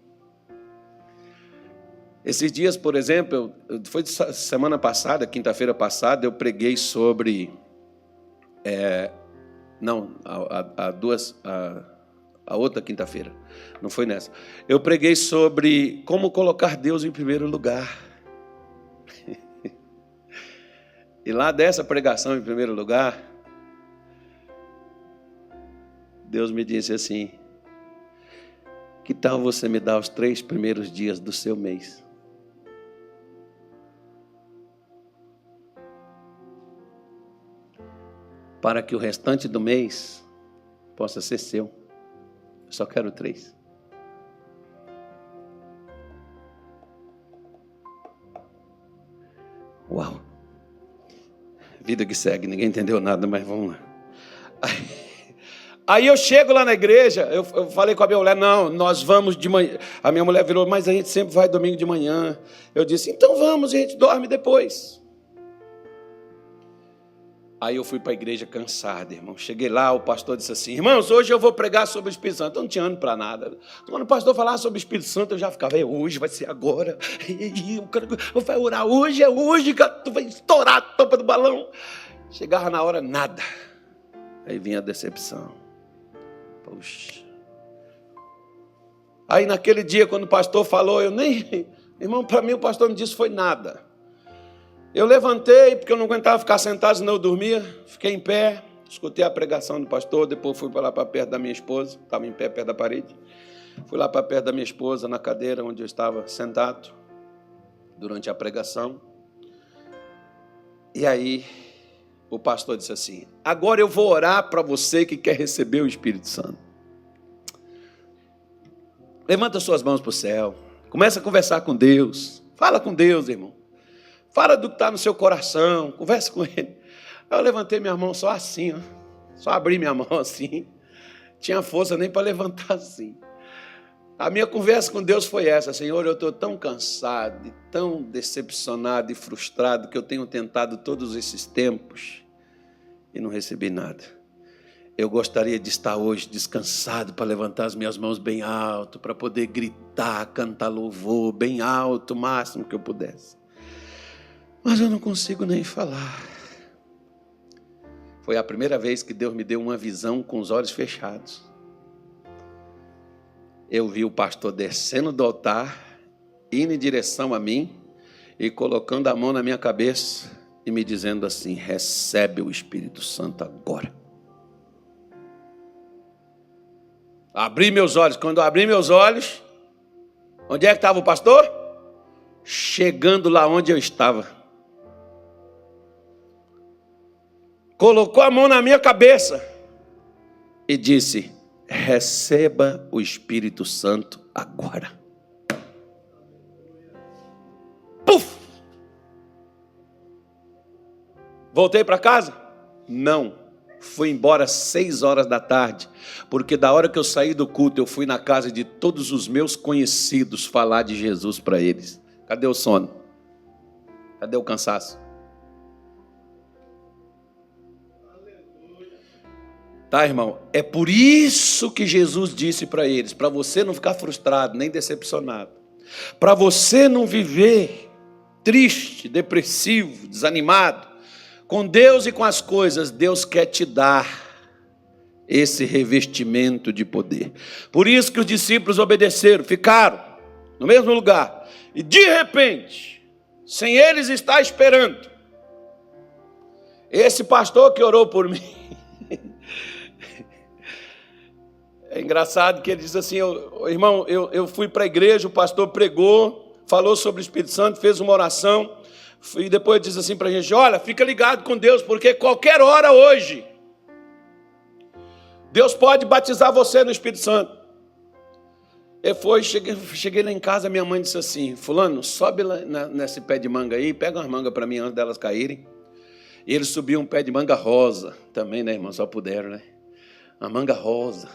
Esses dias, por exemplo, foi semana passada, quinta-feira passada, eu preguei sobre... a outra quinta-feira, não foi nessa. Eu preguei sobre como colocar Deus em primeiro lugar. E lá dessa pregação em primeiro lugar, Deus me disse assim, que tal você me dar os 3 primeiros dias do seu mês? Para que o restante do mês possa ser seu. Eu só quero 3. Uau! Vida que segue, ninguém entendeu nada, mas vamos lá. Aí eu chego lá na igreja, eu falei com a minha mulher, não, nós vamos de manhã. A minha mulher virou, mas a gente sempre vai domingo de manhã. Eu disse, então vamos, a gente dorme depois. Aí eu fui para a igreja cansado, irmão. Cheguei lá, o pastor disse assim, irmãos, hoje eu vou pregar sobre o Espírito Santo. Eu não tinha ano para nada. Quando o pastor falava sobre o Espírito Santo, eu já ficava, hoje, vai ser agora. Vai orar hoje, é hoje, cara, tu vai estourar a tampa do balão. Chegava na hora, nada. Aí vinha a decepção. Puxa. Aí naquele dia, quando o pastor falou, eu nem... Irmão, para mim o pastor não disse foi nada. Eu levantei, porque eu não aguentava ficar sentado, senão eu dormia. Fiquei em pé, escutei a pregação do pastor, depois fui lá para perto da minha esposa, estava em pé perto da parede. Fui lá para perto da minha esposa, na cadeira onde eu estava sentado, durante a pregação. E aí, o pastor disse assim, agora eu vou orar para você que quer receber o Espírito Santo. Levanta suas mãos para o céu, começa a conversar com Deus, fala com Deus, irmão. Fala do que está no seu coração, conversa com ele. Aí eu levantei minha mão só assim, ó. Só abri minha mão assim. Tinha força nem para levantar assim. A minha conversa com Deus foi essa, Senhor, eu estou tão cansado, tão decepcionado e frustrado que eu tenho tentado todos esses tempos e não recebi nada. Eu gostaria de estar hoje descansado para levantar as minhas mãos bem alto, para poder gritar, cantar louvor bem alto, o máximo que eu pudesse. Mas eu não consigo nem falar. Foi a primeira vez que Deus me deu uma visão com os olhos fechados. Eu vi o pastor descendo do altar, indo em direção a mim e colocando a mão na minha cabeça e me dizendo assim: recebe o Espírito Santo agora. Abri meus olhos. Quando eu abri meus olhos, onde é que estava o pastor? Chegando lá onde eu estava. Colocou a mão na minha cabeça e disse: receba o Espírito Santo agora. Puf! Voltei para casa? Não. Fui embora às 6 horas da tarde, porque da hora que eu saí do culto, eu fui na casa de todos os meus conhecidos falar de Jesus para eles. Cadê o sono? Cadê o cansaço? Tá, irmão? É por isso que Jesus disse para eles, para você não ficar frustrado, nem decepcionado, para você não viver triste, depressivo, desanimado, com Deus e com as coisas. Deus quer te dar esse revestimento de poder. Por isso que os discípulos obedeceram, ficaram no mesmo lugar. E de repente, sem eles estar esperando, esse pastor que orou por mim, é engraçado que ele diz assim: irmão, eu fui para a igreja, o pastor pregou, falou sobre o Espírito Santo, fez uma oração, e depois diz assim para a gente: olha, fica ligado com Deus, porque qualquer hora hoje, Deus pode batizar você no Espírito Santo. Eu cheguei lá em casa, minha mãe disse assim: fulano, sobe lá nesse pé de manga aí, pega umas mangas para mim antes delas caírem. E ele subiu um pé de manga rosa, também, né, irmão, só puderam, né? Uma manga rosa.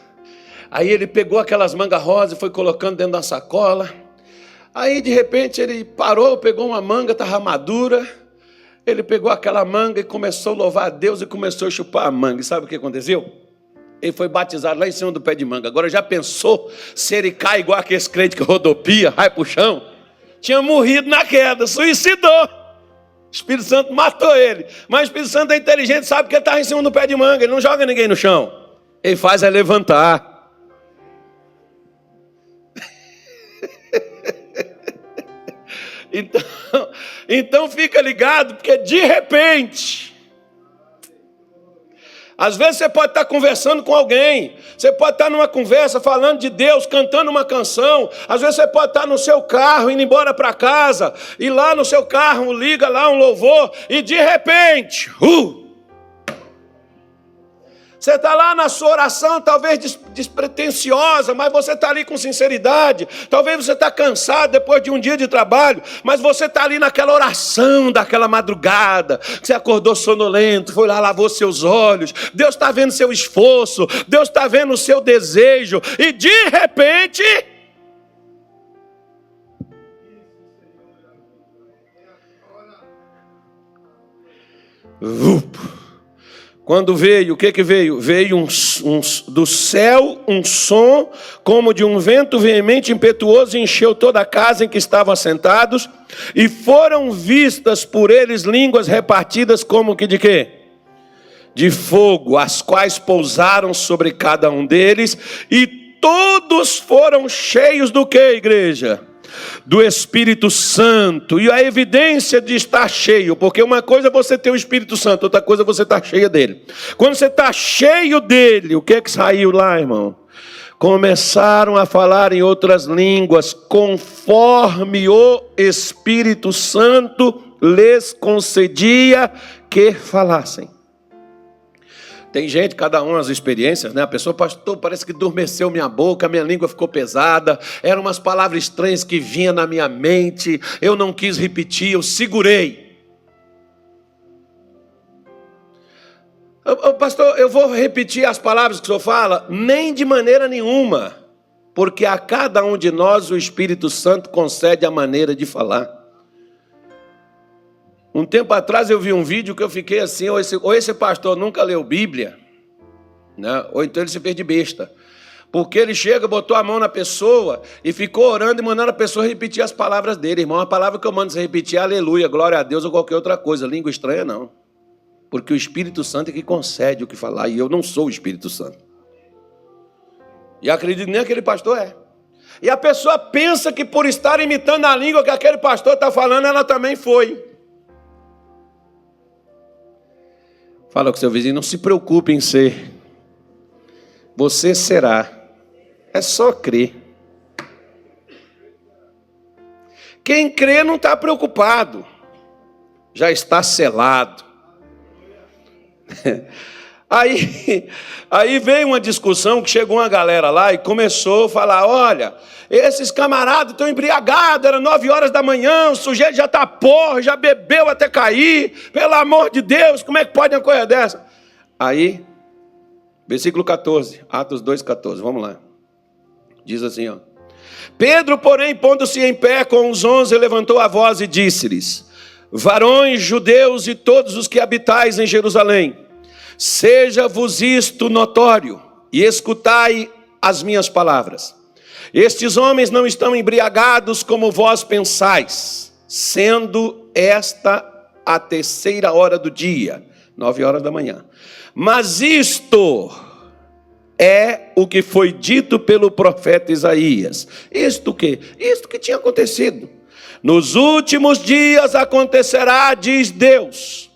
Aí ele pegou aquelas mangas rosas e foi colocando dentro da sacola. Aí de repente ele parou, pegou uma manga, estava madura. Ele pegou aquela manga e começou a louvar a Deus e começou a chupar a manga. E sabe o que aconteceu? Ele foi batizado lá em cima do pé de manga. Agora já pensou se ele cai igual aqueles crentes que rodopia, vai pro chão? Tinha morrido na queda, suicidou. O Espírito Santo matou ele. Mas o Espírito Santo é inteligente, sabe que ele estava em cima do pé de manga. Ele não joga ninguém no chão. Ele faz é levantar. Então fica ligado, porque de repente, às vezes você pode estar conversando com alguém, você pode estar numa conversa falando de Deus, cantando uma canção, às vezes você pode estar no seu carro, indo embora para casa, e lá no seu carro liga lá um louvor, e de repente, você está lá na sua oração, talvez despretensiosa, mas você está ali com sinceridade. Talvez você está cansado depois de um dia de trabalho, mas você está ali naquela oração daquela madrugada. Você acordou sonolento, foi lá, lavou seus olhos. Deus está vendo seu esforço, Deus está vendo o seu desejo. E de repente, quando veio, o que veio? Veio do céu um som como de um vento veemente e impetuoso, e encheu toda a casa em que estavam assentados, e foram vistas por eles línguas repartidas como que de quê? De fogo, as quais pousaram sobre cada um deles, e todos foram cheios do que, igreja? Do Espírito Santo. E a evidência de estar cheio, porque uma coisa é você ter o Espírito Santo, outra coisa é você estar cheio dele. Quando você está cheio dele, o que é que saiu lá, irmão? Começaram a falar em outras línguas, conforme o Espírito Santo lhes concedia que falassem. Tem gente, cada um as experiências, né? A pessoa: pastor, parece que adormeceu minha boca, minha língua ficou pesada, eram umas palavras estranhas que vinham na minha mente, eu não quis repetir, eu segurei. Pastor, eu vou repetir as palavras que o senhor fala? Nem de maneira nenhuma, porque a cada um de nós o Espírito Santo concede a maneira de falar. Um tempo atrás eu vi um vídeo que eu fiquei assim: ou esse pastor nunca leu Bíblia, né? Ou então ele se fez de besta. Porque ele chega, botou a mão na pessoa e ficou orando e mandando a pessoa repetir as palavras dele. Irmão, a palavra que eu mando você repetir é aleluia, glória a Deus ou qualquer outra coisa. Língua estranha não. Porque o Espírito Santo é que concede o que falar, e eu não sou o Espírito Santo. E acredito nem aquele pastor é. E a pessoa pensa que por estar imitando a língua que aquele pastor está falando, ela também foi. Fala com seu vizinho, não se preocupe em ser. Você será. É só crer. Quem crê não está preocupado. Já está selado. Aí veio uma discussão que chegou uma galera lá e começou a falar, olha, esses camaradas estão embriagados, era 9 horas da manhã, o sujeito já está porra, já bebeu até cair, pelo amor de Deus, como é que pode uma coisa dessa? Aí, versículo 14, Atos 2,14, vamos lá. Diz assim, ó. Pedro, porém, pondo-se em pé com os 11, levantou a voz e disse-lhes, varões, judeus e todos os que habitais em Jerusalém, seja-vos isto notório, e escutai as minhas palavras. Estes homens não estão embriagados como vós pensais, sendo esta a 3ª hora do dia, 9 horas da manhã. Mas isto é o que foi dito pelo profeta Isaías. Isto o quê? Isto que tinha acontecido. Nos últimos dias acontecerá, diz Deus,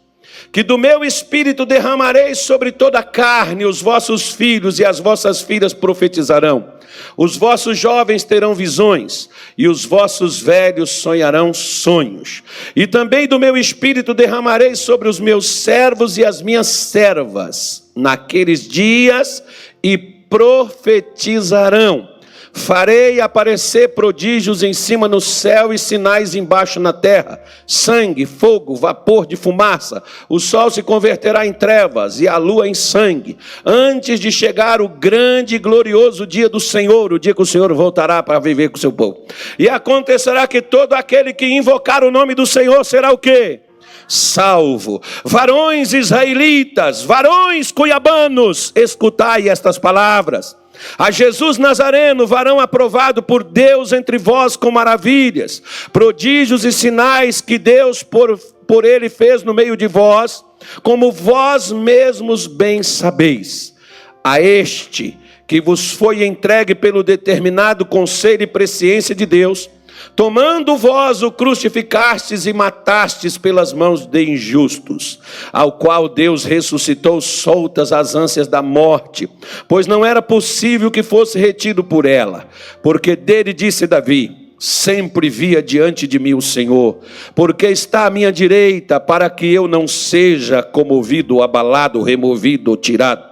que do meu espírito derramarei sobre toda a carne, os vossos filhos e as vossas filhas profetizarão. Os vossos jovens terão visões, e os vossos velhos sonharão sonhos. E também do meu espírito derramarei sobre os meus servos e as minhas servas, naqueles dias, e profetizarão. Farei aparecer prodígios em cima no céu e sinais embaixo na terra, sangue, fogo, vapor de fumaça. O sol se converterá em trevas e a lua em sangue, antes de chegar o grande e glorioso dia do Senhor, o dia que o Senhor voltará para viver com o seu povo. E acontecerá que todo aquele que invocar o nome do Senhor será o quê? Salvo. Varões israelitas, varões cuiabanos, escutai estas palavras. A Jesus Nazareno, varão aprovado por Deus entre vós com maravilhas, prodígios e sinais que Deus por ele fez no meio de vós, como vós mesmos bem sabeis. A este que vos foi entregue pelo determinado conselho e presciência de Deus, tomando vós o crucificastes e matastes pelas mãos de injustos, ao qual Deus ressuscitou soltas as ânsias da morte, pois não era possível que fosse retido por ela, porque dele disse Davi, sempre via diante de mim o Senhor, porque está à minha direita, para que eu não seja comovido, abalado, removido ou tirado.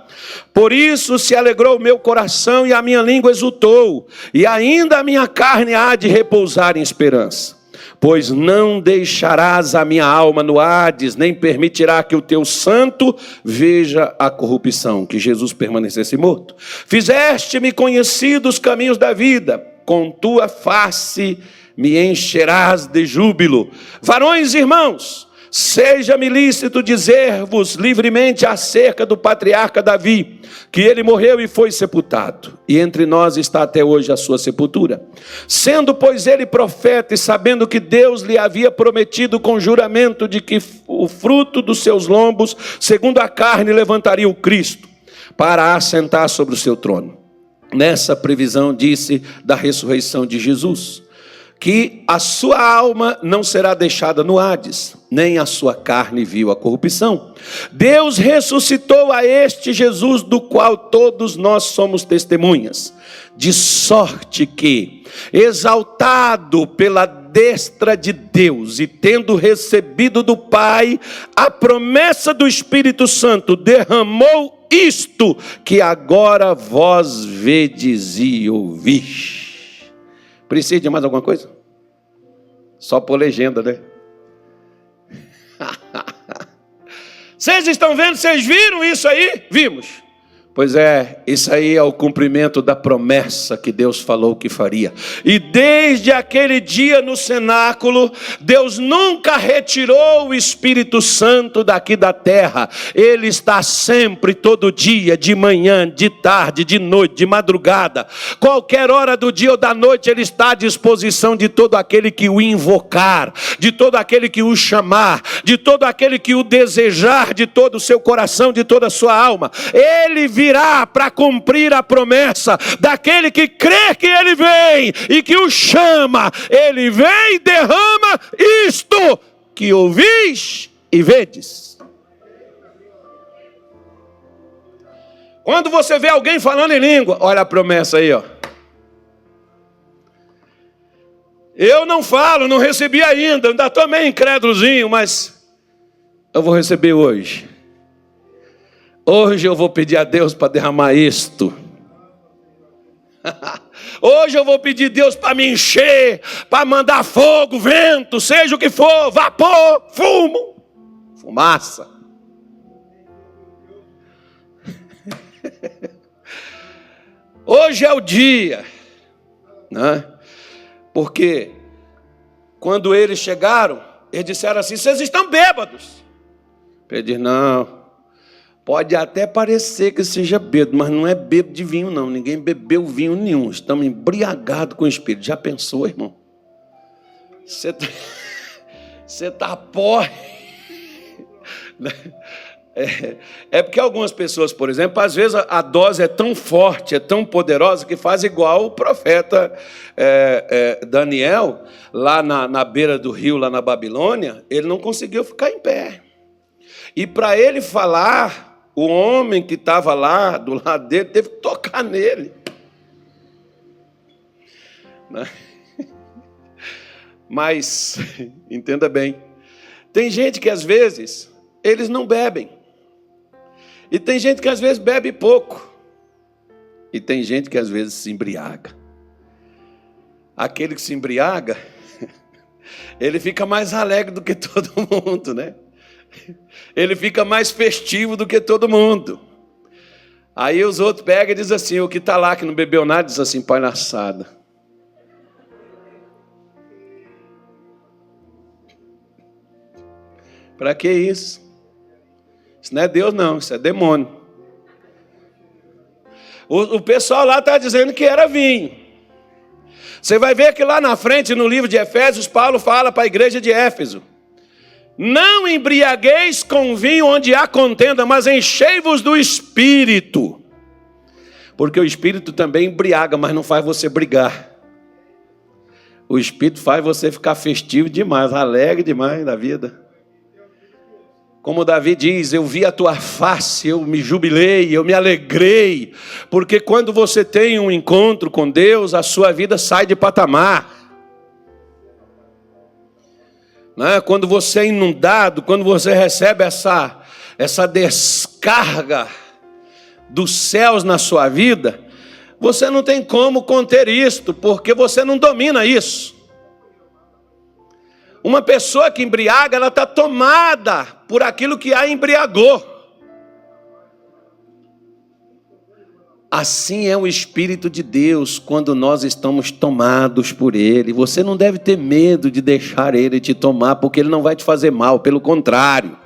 Por isso se alegrou o meu coração e a minha língua exultou, e ainda a minha carne há de repousar em esperança. Pois não deixarás a minha alma no Hades, nem permitirá que o teu santo veja a corrupção, que Jesus permanecesse morto. Fizeste-me conhecido os caminhos da vida, com tua face me encherás de júbilo. Varões e irmãos, seja-me lícito dizer-vos livremente acerca do patriarca Davi, que ele morreu e foi sepultado, e entre nós está até hoje a sua sepultura. Sendo, pois, ele profeta, e sabendo que Deus lhe havia prometido com juramento de que o fruto dos seus lombos, segundo a carne, levantaria o Cristo, para assentar sobre o seu trono. Nessa previsão disse da ressurreição de Jesus, que a sua alma não será deixada no Hades, nem a sua carne viu a corrupção. Deus ressuscitou a este Jesus, do qual todos nós somos testemunhas, de sorte que, exaltado pela destra de Deus e tendo recebido do Pai a promessa do Espírito Santo, derramou isto que agora vós vedes e ouvis. Precisa de mais alguma coisa? Só por legenda, né? Vocês estão vendo? Vocês viram isso aí? Vimos. Pois é, isso aí é o cumprimento da promessa que Deus falou que faria. E desde aquele dia no cenáculo, Deus nunca retirou o Espírito Santo daqui da terra. Ele está sempre, todo dia, de manhã, de tarde, de noite, de madrugada. Qualquer hora do dia ou da noite, Ele está à disposição de todo aquele que o invocar, de todo aquele que o chamar, de todo aquele que o desejar, de todo o seu coração, de toda a sua alma. Ele virá para cumprir a promessa daquele que crê que Ele vem e que o chama. Ele vem e derrama isto que ouvis e vedes. Quando você vê alguém falando em língua, olha a promessa aí, ó. Eu não falo, não recebi ainda estou meio incrédulozinho, mas eu vou receber hoje. Hoje eu vou pedir a Deus para derramar isto. Hoje eu vou pedir a Deus para me encher, para mandar fogo, vento, seja o que for, vapor, fumo, fumaça. Hoje é o dia, né? Porque quando eles chegaram, eles disseram assim: vocês estão bêbados. Ele disse: não, pode até parecer que seja bêbado, mas não é bêbado de vinho não, ninguém bebeu vinho nenhum, estamos embriagados com o Espírito. Já pensou, irmão? Você tá porre. É porque algumas pessoas, por exemplo, às vezes a dose é tão forte, é tão poderosa, que faz igual o profeta Daniel, lá na beira do rio, lá na Babilônia, ele não conseguiu ficar em pé. E para ele falar, o homem que estava lá do lado dele teve que tocar nele. Mas, entenda bem, tem gente que às vezes eles não bebem. E tem gente que às vezes bebe pouco. E tem gente que às vezes se embriaga. Aquele que se embriaga, ele fica mais alegre do que todo mundo, né? Ele fica mais festivo do que todo mundo. Aí os outros pegam e dizem assim, o que está lá que não bebeu nada, diz assim: palhaçada. Para que isso? Isso não é Deus não, isso é demônio. O pessoal lá está dizendo que era vinho. Você vai ver que lá na frente, no livro de Efésios, Paulo fala para a igreja de Éfeso: não embriagueis com vinho onde há contenda, mas enchei-vos do Espírito. Porque o Espírito também embriaga, mas não faz você brigar. O Espírito faz você ficar festivo demais, alegre demais da vida. Como Davi diz: eu vi a tua face, eu me jubilei, eu me alegrei. Porque quando você tem um encontro com Deus, a sua vida sai de patamar. Né? Quando você é inundado, quando você recebe essa descarga dos céus na sua vida, você não tem como conter isto, porque você não domina isso. Uma pessoa que embriaga, ela está tomada por aquilo que a embriagou. Assim é o Espírito de Deus quando nós estamos tomados por Ele. Você não deve ter medo de deixar Ele te tomar, porque Ele não vai te fazer mal, pelo contrário.